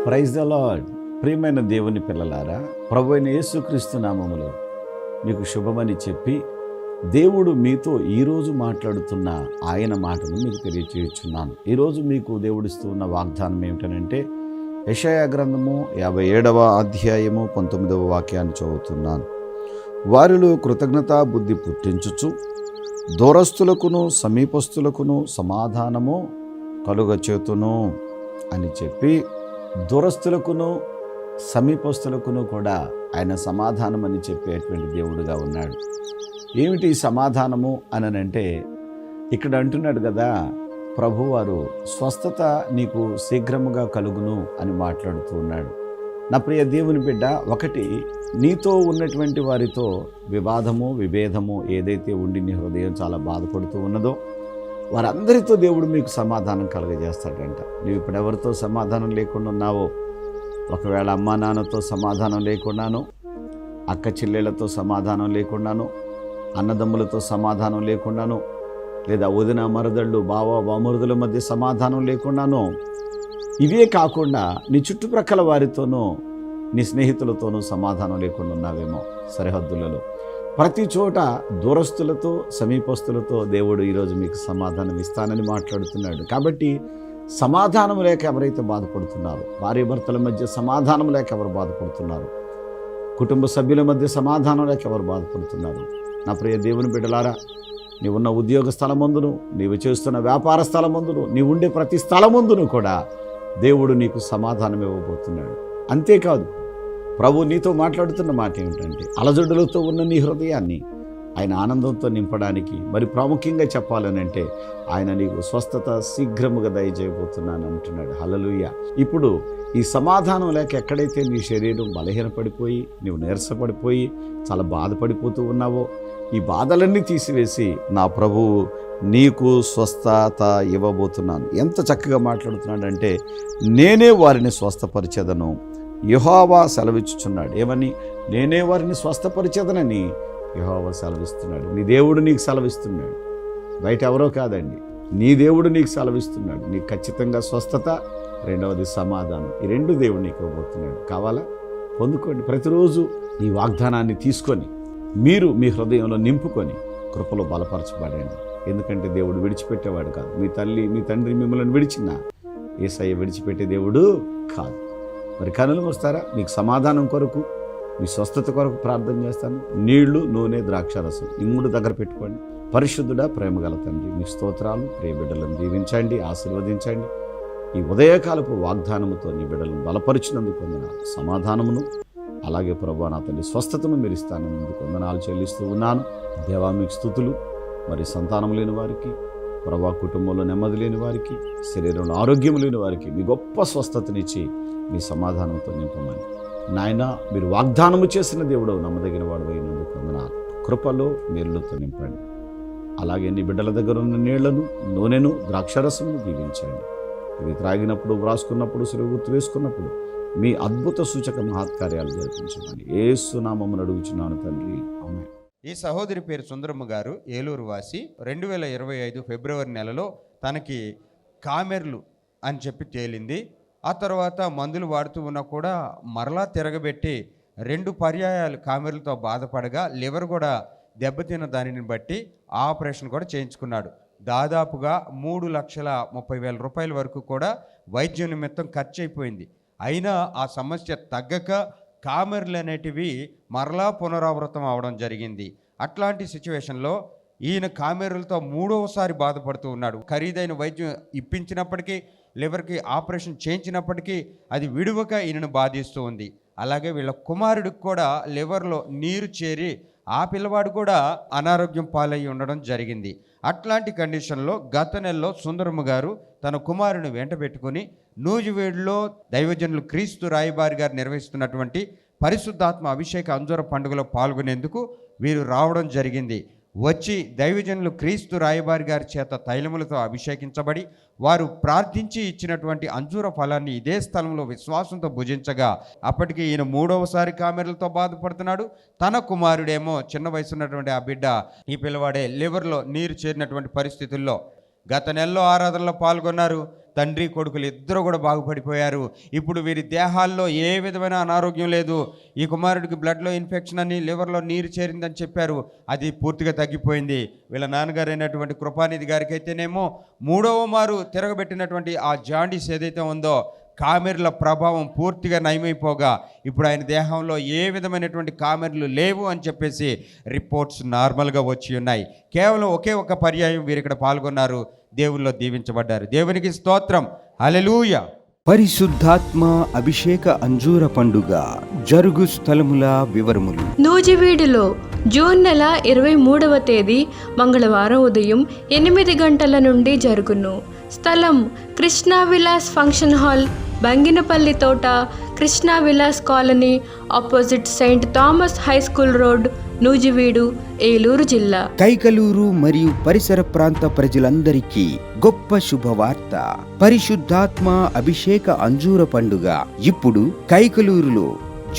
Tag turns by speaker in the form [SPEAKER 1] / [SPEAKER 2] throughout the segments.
[SPEAKER 1] Praise the lord. ప్రియమైన దేవుని పిల్లలారా, ప్రభు అయిన యేసుక్రీస్తు నామములో మీకు శుభమని చెప్పి దేవుడు మీతో ఈరోజు మాట్లాడుతున్న ఆయన మాటను మీకు తెలియచేయుచున్నాను. ఈరోజు మీకు దేవుడిస్తూ ఉన్న వాగ్దానం ఏమిటనంటే యెషయా గ్రంథము 57వ అధ్యాయము 19వ వాక్యాన్ని చదువుతున్నాను. వారిలో కృతజ్ఞతా బుద్ధి పుట్టించుచు దూరస్తులకును సమీపస్తులకును సమాధానము కలుగచేతును అని చెప్పి, దూరస్తులకును సమీపస్తులకును కూడా ఆయన సమాధానం అని చెప్పేటువంటి దేవుడుగా ఉన్నాడు. ఏమిటి ఈ సమాధానము అనంటే, ఇక్కడ అంటున్నాడు కదా, ప్రభువారు స్వస్థత నీకు శీఘ్రముగా కలుగును అని మాట్లాడుతూ ఉన్నాడు. నా ప్రియ దేవుని బిడ్డ, ఒకటి, నీతో ఉన్నటువంటి వారితో వివాదము విభేదము ఏదైతే ఉండి నీ హృదయం చాలా బాధపడుతూ ఉన్నదో వారందరితో దేవుడు మీకు సమాధానం కలుగజేస్తాడంట. నువ్వు ఇప్పుడు ఎవరితో సమాధానం లేకుండా ఉన్నావో, ఒకవేళ అమ్మా నాన్నతో సమాధానం లేకున్నాను, అక్క చెల్లెళ్లతో సమాధానం లేకున్నాను, అన్నదమ్ములతో సమాధానం లేకున్నాను, లేదా వదిన మరదళ్ళు బావ బామరుదుల మధ్య సమాధానం లేకున్నాను, ఇవే కాకుండా నీ చుట్టుప్రక్కల వారితోనూ నీ స్నేహితులతోనూ సమాధానం లేకుండా ఉన్నావేమో. సరిహద్దులలో ప్రతి చోట దూరస్తులతో సమీపస్తులతో దేవుడు ఈరోజు మీకు సమాధానం ఇస్తానని మాట్లాడుతున్నాడు. కాబట్టి సమాధానం లేక ఎవరైతే బాధపడుతున్నారో, భార్య భర్తల మధ్య సమాధానం లేక ఎవరు బాధపడుతున్నారు, కుటుంబ సభ్యుల మధ్య సమాధానం లేక ఎవరు బాధపడుతున్నారు, నా ప్రియ దేవుని బిడ్డలారా, నీవున్న ఉద్యోగ స్థలమందును, నీవు చేస్తున్న వ్యాపార స్థలమందును, నీవు ఉండే ప్రతి స్థలమందును కూడా దేవుడు నీకు సమాధానం ఇవ్వబోతున్నాడు. అంతేకాదు, ప్రభు నీతో మాట్లాడుతున్న మాట ఏమిటంటే, అలజడులతో ఉన్న నీ హృదయాన్ని ఆయన ఆనందంతో నింపడానికి, మరి ప్రాముఖ్యంగా చెప్పాలనంటే ఆయన నీకు స్వస్థత శీఘ్రముగా దయచేయబోతున్నాను అంటున్నాడు. హల్లెలూయా. ఇప్పుడు ఈ సమాధానం లేక ఎక్కడైతే నీ శరీరం బలహీనపడిపోయి నీవు నీరసపడిపోయి చాలా బాధపడిపోతూ ఉన్నావో, ఈ బాధలన్నీ తీసివేసి నా ప్రభువు నీకు స్వస్థత ఇవ్వబోతున్నాను. ఎంత చక్కగా మాట్లాడుతున్నాడంటే, నేనే వారిని స్వస్థపరిచెదను, యెహోవా సెలవిచ్చుచున్నాడు. ఏమని? నేనే వారిని స్వస్థపరిచెదనని యెహోవా సెలవిస్తున్నాడు. నీ దేవుడు నీకు సెలవిస్తున్నాడు, బయట ఎవరో కాదండి, నీ దేవుడు నీకు సెలవిస్తున్నాడు. నీకు ఖచ్చితంగా స్వస్థత, రెండవది సమాధానం, ఈ రెండు దేవుడు నీకు ఇవ్వబోతున్నాడు. కావాలా? పొందుకోండి. ప్రతిరోజు ఈ వాగ్దానాన్ని తీసుకొని మీరు మీ హృదయంలో నింపుకొని కృపలో బలపరచబడండి. ఎందుకంటే దేవుడు విడిచిపెట్టేవాడు కాదు. మీ తల్లి మీ తండ్రి మిమ్మల్ని విడిచినా యేసయ్య విడిచిపెట్టే దేవుడు కాదు. మరి కనులు వస్తారా? మీకు సమాధానం కొరకు, మీ స్వస్థత కొరకు ప్రార్థన చేస్తాను. నీళ్లు, నూనె, ద్రాక్షారసం, ఈ మూడు దగ్గర పెట్టుకోండి. పరిశుద్ధుడా, ప్రేమగల తండ్రి, మీ స్తోత్రాలు. ప్రియ బిడ్డలను దీవించండి, ఆశీర్వదించండి. ఈ ఉదయకాలపు వాగ్దానముతో నీ బిడ్డలను బలపరిచినందుకు వందనాలు. సమాధానమును అలాగే ప్రభువా నా తండ్రి స్వస్థతను మీరు ఇస్తానందుకు వందనాలు చెల్లిస్తూ ఉన్నాను. దేవా మీకు స్తుతులు. మరి సంతానం లేని వారికి, ప్రభా కుటుంబంలో నెమ్మది లేని వారికి, శరీరంలో ఆరోగ్యం లేని వారికి మీ గొప్ప స్వస్థతనిచ్చి మీ సమాధానంతో నింపమని నాయన, మీరు వాగ్దానము చేసిన దేవుడు నమ్మదగిన వాడు అయినందుకు వందనాలు. కృపలో మేలుతో నింపండి. అలాగే నీ బిడ్డల దగ్గర ఉన్న నీళ్లను, నూనెను, ద్రాక్షరసమును దీవించండి. ఇవి త్రాగినప్పుడు, వ్రాసుకున్నప్పుడు, సిలువ గుర్తు వేసుకున్నప్పుడు మీ అద్భుత సూచక మహత్కార్యాలు జరిపించమని యేసు నామమున అడుగుచున్నాను తండ్రి, ఆమేన్.
[SPEAKER 2] ఈ సహోదరి పేరు సుందరమ్మ గారు, ఏలూరు వాసి. 2025 ఫిబ్రవరి నెలలో తనకి కామెర్లు అని చెప్పి తేలింది. ఆ తర్వాత మందులు వాడుతూ ఉన్నా కూడా మరలా తిరగబెట్టి 2 పర్యాయాలు కామెర్లతో బాధపడగా లివర్ కూడా దెబ్బతిన్న దానిని బట్టి ఆపరేషన్ కూడా చేయించుకున్నాడు. దాదాపుగా 3,30,000 రూపాయల వరకు కూడా వైద్యం నిమిత్తం ఖర్చు అయిపోయింది. అయినా ఆ సమస్య తగ్గక కామెర్లు అనేటివి మరలా పునరావృతం అవడం జరిగింది. అట్లాంటి సిచ్యువేషన్లో ఈయన కామెర్లతో 3వసారి బాధపడుతూ ఉన్నాడు. ఖరీదైన వైద్యం ఇప్పించినప్పటికీ, లివర్కి ఆపరేషన్ చేయించినప్పటికీ అది విడువక ఈయనను బాధిస్తూ ఉంది. అలాగే వీళ్ళ కుమారుడికి కూడా లివర్లో నీరు చేరి ఆ పిల్లవాడు కూడా అనారోగ్యం పాలయ్యి ఉండడం జరిగింది. అట్లాంటి కండిషన్లో గత నెలలో సుందరమ్మ గారు తన కుమారుని వెంట పెట్టుకుని నూజివేడులో దైవజనులు క్రీస్తు రాయబారి గారు నిర్వహిస్తున్నటువంటి పరిశుద్ధాత్మ అభిషేక అంజూర పండుగలో పాల్గొనేందుకు వీరు రావడం జరిగింది. వచ్చి దైవజనులు క్రీస్తు రాయబారి గారి చేత తైలములతో అభిషేకించబడి వారు ప్రార్థించి ఇచ్చినటువంటి అంజూర ఫలాన్ని ఇదే స్థలంలో విశ్వాసంతో భుజించగా అప్పటికి ఈయన 3వసారి కామెర్లతో బాధపడుతున్నాడు. తన కుమారుడేమో చిన్న వయసు ఉన్నటువంటి ఆ బిడ్డ, ఈ పిల్లవాడే లివర్లో నీరు చేరినటువంటి పరిస్థితుల్లో గత నెలలో ఆరాధనలో పాల్గొన్నారు. తండ్రి కొడుకులు ఇద్దరు కూడా బాగుపడిపోయారు. ఇప్పుడు వీరి దేహాల్లో ఏ విధమైన అనారోగ్యం లేదు. ఈ కుమారుడికి బ్లడ్లో ఇన్ఫెక్షన్ అని, లివర్లో నీరు చేరిందని చెప్పారు, అది పూర్తిగా తగ్గిపోయింది. వీళ్ళ నాన్నగారు అయినటువంటి కృపానిధి గారికి అయితేనేమో 3వ మారు తిరగబెట్టినటువంటి ఆ జాండీస్ ఏదైతే ఉందో, కామెర్ల ప్రభావం పూర్తిగా నయమైపోగా ఇప్పుడు ఆయన దేహంలో ఏ విధమైనటువంటి కామెర్లు లేవు అని చెప్పేసి రిపోర్ట్స్ నార్మల్గా వచ్చి ఉన్నాయి. కేవలం ఒకే ఒక పర్యాయం వీరు ఇక్కడ పాల్గొన్నారు, దేవుల్లో దీవించబడ్డారు. దేవునికి స్తోత్రం, హల్లెలూయా.
[SPEAKER 3] పరిశుద్ధాత్మ అభిషేక అంజూర పండుగ జరుగు స్థలముల వివరములు.
[SPEAKER 4] నూజివీడులో జూన్ నెల 23వ తేదీ మంగళవారం ఉదయం 8 గంటల నుండి జరుగును. స్థలం కృష్ణా విలాస్ ఫంక్షన్ హాల్, బంగినపల్లి తోట, Krishna Vilas colony, opposite Saint Thomas high school road, Nuzvid, Eluru జిల్లా.
[SPEAKER 3] కైకలూరు మరియు పరిసర ప్రాంత ప్రజలందరికీ గొప్ప శుభవార్త. పరిశుద్ధాత్మ అభిషేక అంజూర పండుగ ఇప్పుడు కైకలూరులో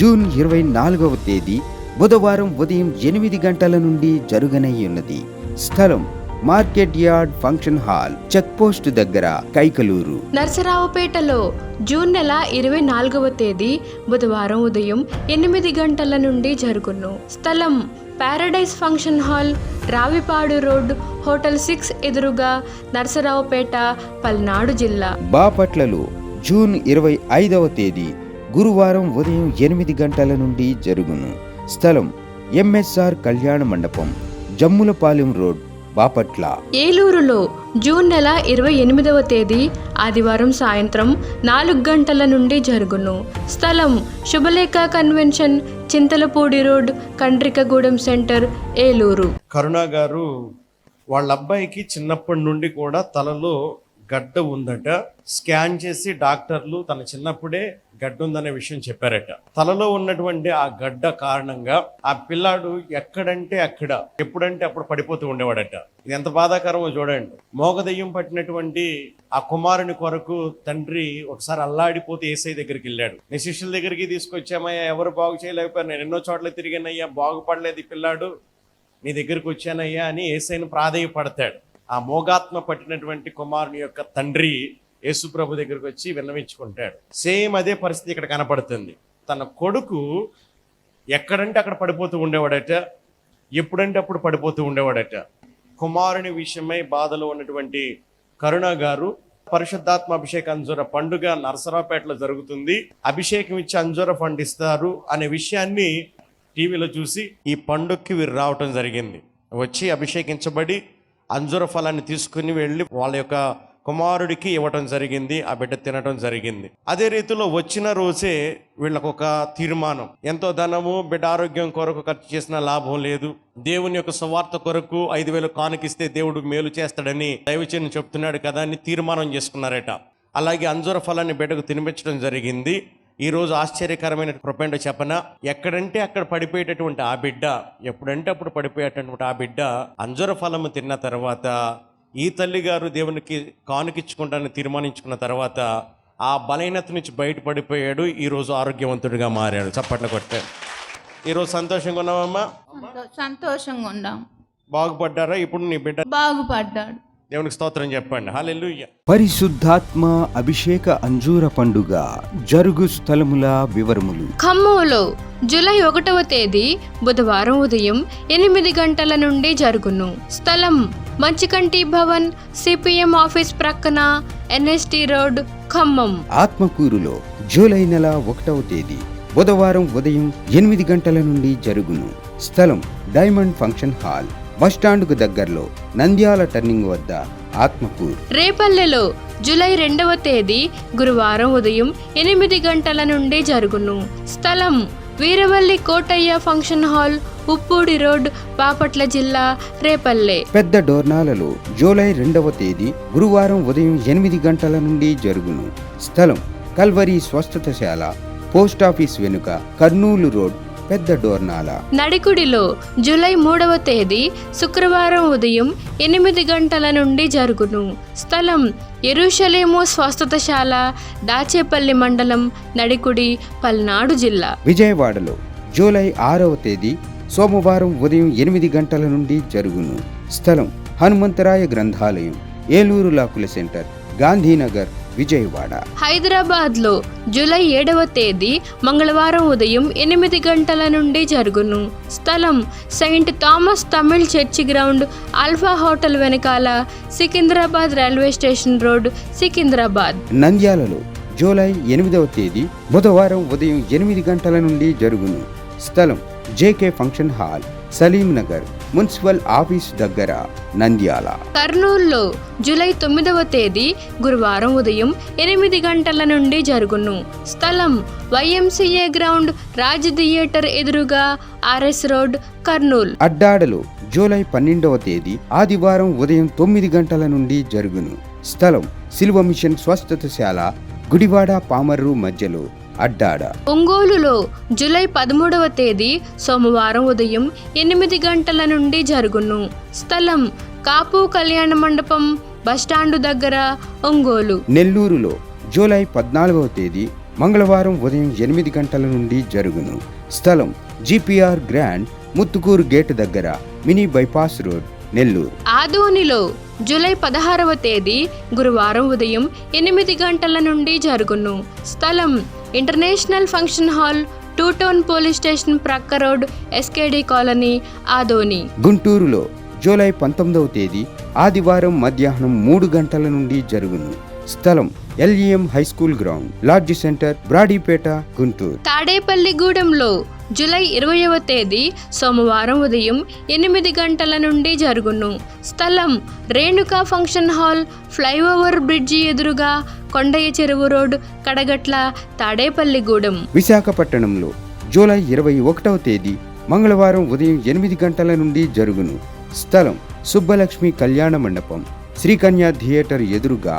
[SPEAKER 3] జూన్ 24వ తేదీ బుధవారం ఉదయం 8 గంటల నుండి జరుగనయ్యున్నది. స్థలం market yard function hall, check post దగ్గర, కైకలూరు.
[SPEAKER 4] నరసరావుపేటలో జూన్ నెల 24వ తేదీ బుధవారం ఉదయం 8 గంటల నుండి జరుగును. స్థలం paradise function hall, Ravipadu road, hotel 6 ఎదురుగా, నరసరావుపేట, పల్నాడు జిల్లా.
[SPEAKER 3] బాపట్లలో జూన్ 25వ తేదీ గురువారం ఉదయం 8 గంటల నుండి జరుగును. స్థలం ఎంఎస్ఆర్ కళ్యాణ మండపం, జమ్ములపాలెం రోడ్, బాపట్ల.
[SPEAKER 4] ఏలూరులో జూన్ నెల 28వ తేదీ ఆదివారం సాయంత్రం 4 గంటల నుండి జరుగును. స్థలం Shubhalekha convention, Chintalapudi road, Kandrikagudem centre, Eluru.
[SPEAKER 5] Karuna గారు వాళ్ళ అబ్బాయికి చిన్నప్పటి నుండి కూడా తలలో గడ్డ ఉందట. స్కాన్ చేసి డాక్టర్లు తన చిన్నప్పుడే గడ్డ ఉందనే విషయం చెప్పారట. తలలో ఉన్నటువంటి ఆ గడ్డ కారణంగా ఆ పిల్లాడు ఎక్కడంటే అక్కడ, ఎప్పుడంటే అప్పుడు పడిపోతూ ఉండేవాడట. ఇది ఎంత బాధాకరమో చూడండి. మోగదయ్యం పట్టినటువంటి ఆ కుమారుని కొరకు తండ్రి ఒకసారి అల్లాడిపోతే యేసయ్య దగ్గరికి వెళ్ళాడు. నీ శిష్యుల దగ్గరికి తీసుకొచ్చామయ్యా, ఎవరు బాగు చేయలేకపోయారు, నేను ఎన్నో చోట్ల తిరిగానయ్యా, బాగుపడలేదు ఈ పిల్లాడు, నీ దగ్గరికి వచ్చానయ్యా అని యేసయ్యను ప్రాధేయపడతాడు. ఆ మోగాత్మ పట్టినటువంటి కుమారుని యొక్క తండ్రి యేసుప్రభు దగ్గరికి వచ్చి విన్నవించుకుంటాడు. సేమ్ అదే పరిస్థితి ఇక్కడ కనపడుతుంది. తన కొడుకు ఎక్కడంటే అక్కడ పడిపోతూ ఉండేవాడట, ఎప్పుడంటే అప్పుడు పడిపోతూ ఉండేవాడట. కుమారుని విషయమై బాధలో ఉన్నటువంటి కరుణ గారు పరిశుద్ధాత్మ అభిషేక అంజూర పండుగ నరసరావుపేటలో జరుగుతుంది, అభిషేకం ఇచ్చి అంజూర పండిస్తారు అనే విషయాన్ని టీవీలో చూసి ఈ పండుగకి వీరు రావటం జరిగింది. వచ్చి అభిషేకించబడి అంజూర ఫలాన్ని తీసుకుని వెళ్ళి వాళ్ళ యొక్క కుమారుడికి ఇవ్వటం జరిగింది. ఆ బిడ్డ తినటం జరిగింది. అదే రీతిలో వచ్చిన రోజే వీళ్ళకు ఒక తీర్మానం, ఎంతో ధనము బిడ్డ ఆరోగ్యం కొరకు ఖర్చు చేసిన లాభం లేదు, దేవుని యొక్క సువార్త కొరకు 5,000 కానుకిస్తే దేవుడు మేలు చేస్తాడని దైవజనుడు చెప్తున్నాడు కదా అని తీర్మానం చేసుకున్నారట. అలాగే అంజూర ఫలాన్ని బిడ్డకు తినిపించడం జరిగింది. ఈ రోజు ఆశ్చర్యకరమైన కృపేంటో చెప్పనా, ఎక్కడంటే అక్కడ పడిపోయేటటువంటి ఆ బిడ్డ, ఎప్పుడంటే అప్పుడు పడిపోయేటటువంటి ఆ బిడ్డ అంజూర ఫలము తిన్న తర్వాత ఈ తల్లి గారు దేవునికి కానుకిచ్చుకుంటానని తీర్మానించుకున్న తర్వాత ఆ బలహీనత నుంచి బయటపడిపోయాడు. ఈరోజు ఆరోగ్యవంతుడిగా మారాడు. చప్పట్లు కొట్టే. ఈరోజు సంతోషంగా ఉన్నామమ్మా?
[SPEAKER 6] సంతోషంగా ఉన్నాం.
[SPEAKER 5] బాగుపడ్డారా? ఇప్పుడు నీ బిడ్డ
[SPEAKER 6] బాగుపడ్డాడు.
[SPEAKER 5] దేవునికి స్తోత్రం చెప్పండి. హల్లెలూయా.
[SPEAKER 3] పరిశుద్ధాత్మ అభిషేక అంజూర పండుగ జరుగు స్థలముల వివరములు.
[SPEAKER 4] ఖమ్మంలో జూలై 1వ తేదీ బుధవారం ఉదయం 8 గంటల నుండి జరుగును. స్థలం మంచికంటి భవన్, సిపిఎం ఆఫీస్ ప్రక్కన, ఎన్ఎస్టి రోడ్, ఖమ్మం.
[SPEAKER 3] ఆత్మకూరులో జూలై నెల 1వ తేదీ బుధవారం ఉదయం 8 గంటల నుండి జరుగును. స్థలం డైమండ్ ఫంక్షన్ హాల్, బస్టాండ్కు దగ్గరలో, నంద్యాల టర్నింగ్ వద్ద, ఆత్మకూరు.
[SPEAKER 4] రేపల్లెలో జూలై 2వ తేదీ గురువారం ఉదయం 8 గంటల నుండి జరుగును. స్థలం Veeravalli Kotaiah function hall, Uppudi road, Bapatla జిల్లా, రేపల్లె.
[SPEAKER 3] పెద్ద డోర్నాలలో జూలై 2వ తేదీ గురువారం ఉదయం 8 గంటల నుండి జరుగును. స్థలం కల్వరి స్వస్థతశాల, పోస్టాఫీస్ వెనుక, కర్నూలు రోడ్, పెద్ద డోర్నాల.
[SPEAKER 4] నడికుడిలో జూలై 3వ తేదీ శుక్రవారం ఉదయం 8 గంటల నుండి జరుగును. స్థలం యెరూషలేము స్వస్థతశాల, దాచేపల్లి మండలం, నడికుడి, పల్నాడు జిల్లా.
[SPEAKER 3] విజయవాడలో జూలై 6వ తేదీ సోమవారం ఉదయం 8 గంటల నుండి జరుగును. స్థలం హనుమంతరాయ గ్రంథాలయం, ఏలూరు లాకుల సెంటర్, గాంధీనగర్, విజయవాడ.
[SPEAKER 4] హైదరాబాద్లో జూలై 7వ తేదీ మంగళవారం ఉదయం 8 గంటల నుండి జరుగును. స్థలం saint Thomas Tamil church ground, alpha hotel వెనకాల, Secunderabad railway station road, Secunderabad.
[SPEAKER 3] నంద్యాలలో జూలై 8వ తేదీ బుధవారం ఉదయం 8 గంటల నుండి జరుగును. స్థలం JK function hall, Salim Nagar, municipal office దగ్గర, నంద్యాల.
[SPEAKER 4] కర్నూలులో జూలై 9వ తేదీ గురువారం ఉదయం 8 గంటల నుండి జరుగును. స్థలం YMCA గ్రౌండ్, రాజ్ థియేటర్ ఎదురుగా, RS రోడ్, కర్నూలు.
[SPEAKER 3] అడ్డాడలో జూలై 12వ తేదీ ఆదివారం ఉదయం 9 గంటల నుండి జరుగును. స్థలం సిల్వ మిషన్ స్వస్థతశాల, గుడివాడ పామర్రు మధ్యలో, అడ్డాడ.
[SPEAKER 4] ఒంగోలులో జూలై 13వ తేదీ సోమవారం ఉదయం 8 గంటల నుండి జరుగును. స్థలం కాపు కళ్యాణ మండపం, బస్టాండు దగ్గర, ఒంగోలు.
[SPEAKER 3] నెల్లూరులో జూలై 14వ తేదీ మంగళవారం ఉదయం 8 గంటల నుండి జరుగును. స్థలం GPR గ్రాండ్, ముత్తుకూరు గేట్ దగ్గర, మినీ బైపాస్ రోడ్, నెల్లూరు.
[SPEAKER 4] ఆదోనిలో జూలై 16వ తేదీ గురువారం ఉదయం 8 గంటల నుండి జరుగును. స్థలం international function hall, 2 town police station ప్రక్క రోడ్, SKD కాలనీ, ఆదోని.
[SPEAKER 3] గుంటూరులో జూలై 19వ తేదీ ఆదివారం మధ్యాహ్నం 3 గంటల నుండి జరుగును. స్థలం LEM high school ground, lodge centre, Brodipet, Guntur.
[SPEAKER 4] తాడేపల్లిగూడెంలో జూలై 20వ తేదీ సోమవారం ఉదయం 8 గంటల నుండి జరుగును. స్థలం Renuka function hall, flyover bridge ఎదురుగా, కొండయ్య చెరువు రోడ్, కడగట్ల, తాడేపల్లిగూడెం.
[SPEAKER 3] విశాఖపట్నంలో జూలై 21వ తేదీ మంగళవారం ఉదయం 8 గంటల నుండి జరుగును. స్థలం సుబ్బలక్ష్మి కళ్యాణ మండపం, శ్రీకన్య థియేటర్ ఎదురుగా,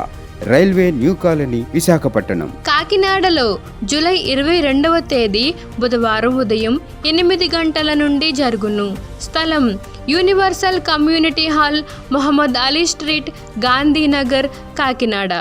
[SPEAKER 3] రైల్వే న్యూ కాలనీ, విశాఖపట్నం.
[SPEAKER 4] కాకినాడలో జూలై 22వ తేదీ బుధవారం ఉదయం 8 గంటల నుండి జరుగును. స్థలం universal community hall, Mohammed Ali street, Gandhinagar, Kakinada.